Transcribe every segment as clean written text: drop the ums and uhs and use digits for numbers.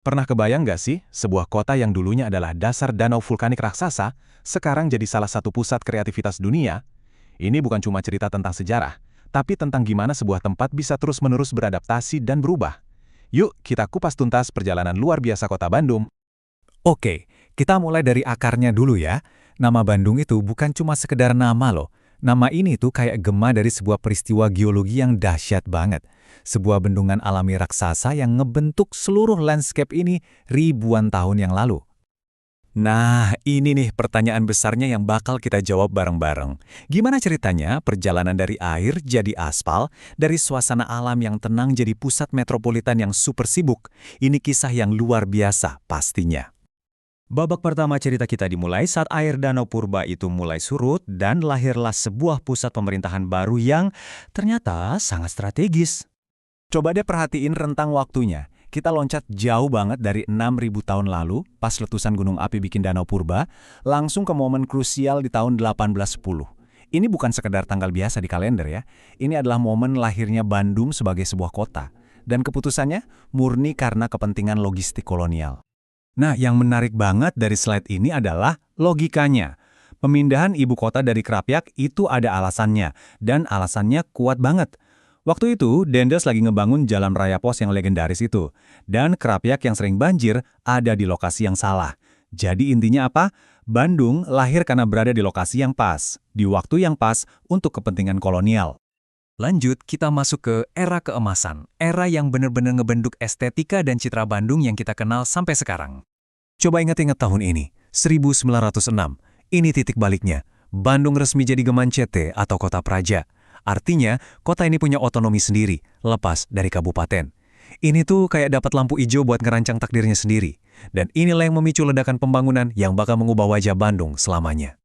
Pernah kebayang nggak sih, sebuah kota yang dulunya adalah dasar danau vulkanik raksasa, sekarang jadi salah satu pusat kreativitas dunia? Ini bukan cuma cerita tentang sejarah, tapi tentang gimana sebuah tempat bisa terus-menerus beradaptasi dan berubah. Yuk, kita kupas tuntas perjalanan luar biasa kota Bandung. Oke, kita mulai dari akarnya dulu ya. Nama Bandung itu bukan cuma sekedar nama loh. Nama ini tuh kayak gema dari sebuah peristiwa geologi yang dahsyat banget. Sebuah bendungan alami raksasa yang ngebentuk seluruh landscape ini ribuan tahun yang lalu. Nah, ini nih pertanyaan besarnya yang bakal kita jawab bareng-bareng. Gimana ceritanya perjalanan dari air jadi aspal, dari suasana alam yang tenang jadi pusat metropolitan yang super sibuk? Ini kisah yang luar biasa pastinya. Babak pertama cerita kita dimulai saat air Danau Purba itu mulai surut dan lahirlah sebuah pusat pemerintahan baru yang ternyata sangat strategis. Coba deh perhatiin rentang waktunya. Kita loncat jauh banget dari 6.000 tahun lalu, pas letusan gunung api bikin Danau Purba, langsung ke momen krusial di tahun 1810. Ini bukan sekedar tanggal biasa di kalender ya. Ini adalah momen lahirnya Bandung sebagai sebuah kota. Dan keputusannya murni karena kepentingan logistik kolonial. Nah, yang menarik banget dari slide ini adalah logikanya. Pemindahan ibu kota dari Krapyak itu ada alasannya, dan alasannya kuat banget. Waktu itu, Dendels lagi ngebangun jalan raya pos yang legendaris itu, dan Krapyak yang sering banjir ada di lokasi yang salah. Jadi intinya apa? Bandung lahir karena berada di lokasi yang pas, di waktu yang pas untuk kepentingan kolonial. Lanjut, kita masuk ke era keemasan, era yang benar-benar ngebentuk estetika dan citra Bandung yang kita kenal sampai sekarang. Coba ingat-ingat tahun ini, 1906. Ini titik baliknya. Bandung resmi jadi Gemancete atau kota praja. Artinya, kota ini punya otonomi sendiri, lepas dari kabupaten. Ini tuh kayak dapat lampu hijau buat ngerancang takdirnya sendiri. Dan inilah yang memicu ledakan pembangunan yang bakal mengubah wajah Bandung selamanya.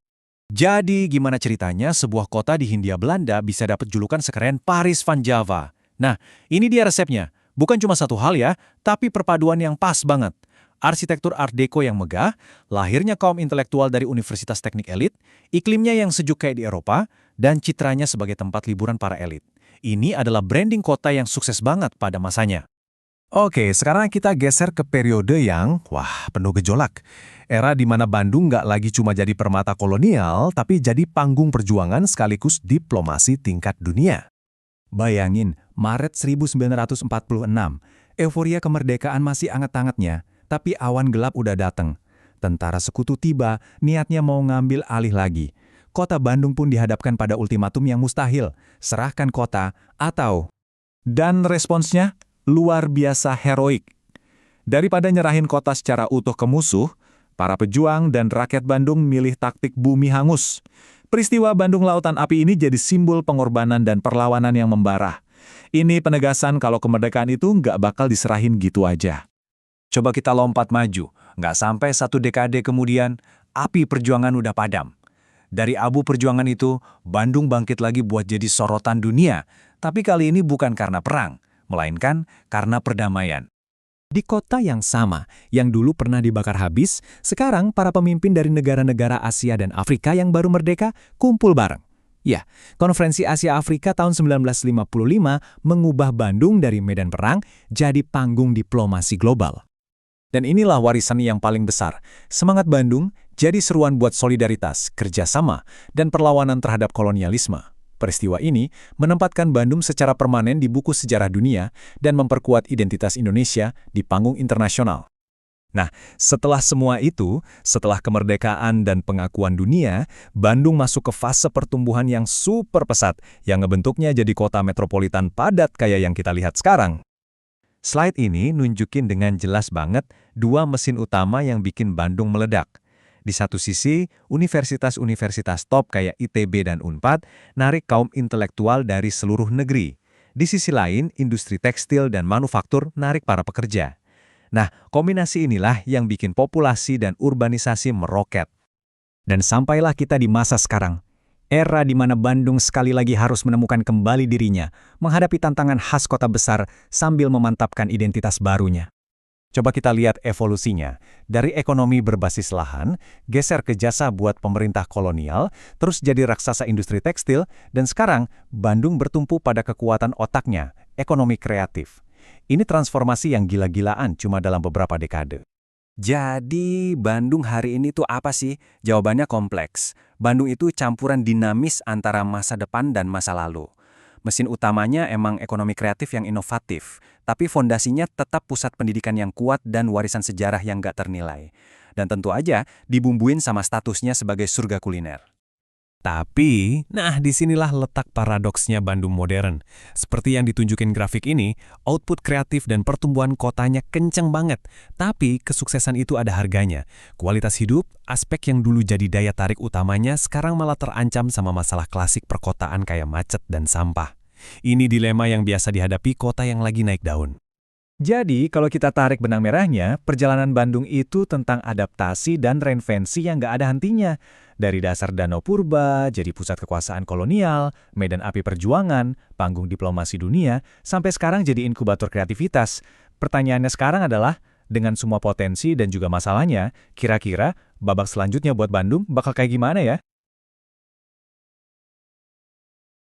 Jadi, gimana ceritanya sebuah kota di Hindia Belanda bisa dapat julukan sekeren Paris van Java? Nah, ini dia resepnya. Bukan cuma satu hal ya, tapi perpaduan yang pas banget. Arsitektur Art Deco yang megah, lahirnya kaum intelektual dari universitas teknik elit, iklimnya yang sejuk kayak di Eropa, dan citranya sebagai tempat liburan para elit. Ini adalah branding kota yang sukses banget pada masanya. Oke, sekarang kita geser ke periode yang, penuh gejolak. Era di mana Bandung nggak lagi cuma jadi permata kolonial, tapi jadi panggung perjuangan sekaligus diplomasi tingkat dunia. Bayangin, Maret 1946, euforia kemerdekaan masih anget-angetnya, tapi awan gelap udah datang. Tentara sekutu tiba, niatnya mau ngambil alih lagi. Kota Bandung pun dihadapkan pada ultimatum yang mustahil, serahkan kota atau... Dan responsnya? Luar biasa heroik. Daripada nyerahin kota secara utuh ke musuh, para pejuang dan rakyat Bandung milih taktik bumi hangus. Peristiwa Bandung Lautan Api ini jadi simbol pengorbanan dan perlawanan yang membara. Ini penegasan kalau kemerdekaan itu nggak bakal diserahin gitu aja. Coba kita lompat maju, nggak sampai 1 dekade kemudian, api perjuangan udah padam. Dari abu perjuangan itu, Bandung bangkit lagi buat jadi sorotan dunia, tapi kali ini bukan karena perang, melainkan karena perdamaian. Di kota yang sama, yang dulu pernah dibakar habis, sekarang para pemimpin dari negara-negara Asia dan Afrika yang baru merdeka kumpul bareng. Ya, Konferensi Asia Afrika tahun 1955 mengubah Bandung dari medan perang jadi panggung diplomasi global. Dan inilah warisan yang paling besar. Semangat Bandung jadi seruan buat solidaritas, kerjasama, dan perlawanan terhadap kolonialisme. Peristiwa ini menempatkan Bandung secara permanen di buku sejarah dunia dan memperkuat identitas Indonesia di panggung internasional. Nah, setelah semua itu, setelah kemerdekaan dan pengakuan dunia, Bandung masuk ke fase pertumbuhan yang super pesat, yang ngebentuknya jadi kota metropolitan padat kayak yang kita lihat sekarang. Slide ini nunjukin dengan jelas banget 2 mesin utama yang bikin Bandung meledak. Di satu sisi, universitas-universitas top kayak ITB dan Unpad narik kaum intelektual dari seluruh negeri. Di sisi lain, industri tekstil dan manufaktur narik para pekerja. Nah, kombinasi inilah yang bikin populasi dan urbanisasi meroket. Dan sampailah kita di masa sekarang. Era di mana Bandung sekali lagi harus menemukan kembali dirinya, menghadapi tantangan khas kota besar sambil memantapkan identitas barunya. Coba kita lihat evolusinya. Dari ekonomi berbasis lahan, geser ke jasa buat pemerintah kolonial, terus jadi raksasa industri tekstil, dan sekarang Bandung bertumpu pada kekuatan otaknya, ekonomi kreatif. Ini transformasi yang gila-gilaan cuma dalam beberapa dekade. Jadi, Bandung hari ini tuh apa sih? Jawabannya kompleks. Bandung itu campuran dinamis antara masa depan dan masa lalu. Mesin utamanya emang ekonomi kreatif yang inovatif, tapi fondasinya tetap pusat pendidikan yang kuat dan warisan sejarah yang gak ternilai. Dan tentu aja dibumbuin sama statusnya sebagai surga kuliner. Tapi, disinilah letak paradoksnya Bandung modern. Seperti yang ditunjukin grafik ini, output kreatif dan pertumbuhan kotanya kenceng banget. Tapi, kesuksesan itu ada harganya. Kualitas hidup, aspek yang dulu jadi daya tarik utamanya, sekarang malah terancam sama masalah klasik perkotaan kayak macet dan sampah. Ini dilema yang biasa dihadapi kota yang lagi naik daun. Jadi, kalau kita tarik benang merahnya, perjalanan Bandung itu tentang adaptasi dan reinvensi yang gak ada hentinya. Dari dasar danau purba, jadi pusat kekuasaan kolonial, medan api perjuangan, panggung diplomasi dunia, sampai sekarang jadi inkubator kreativitas. Pertanyaannya sekarang adalah, dengan semua potensi dan juga masalahnya, kira-kira babak selanjutnya buat Bandung bakal kayak gimana ya?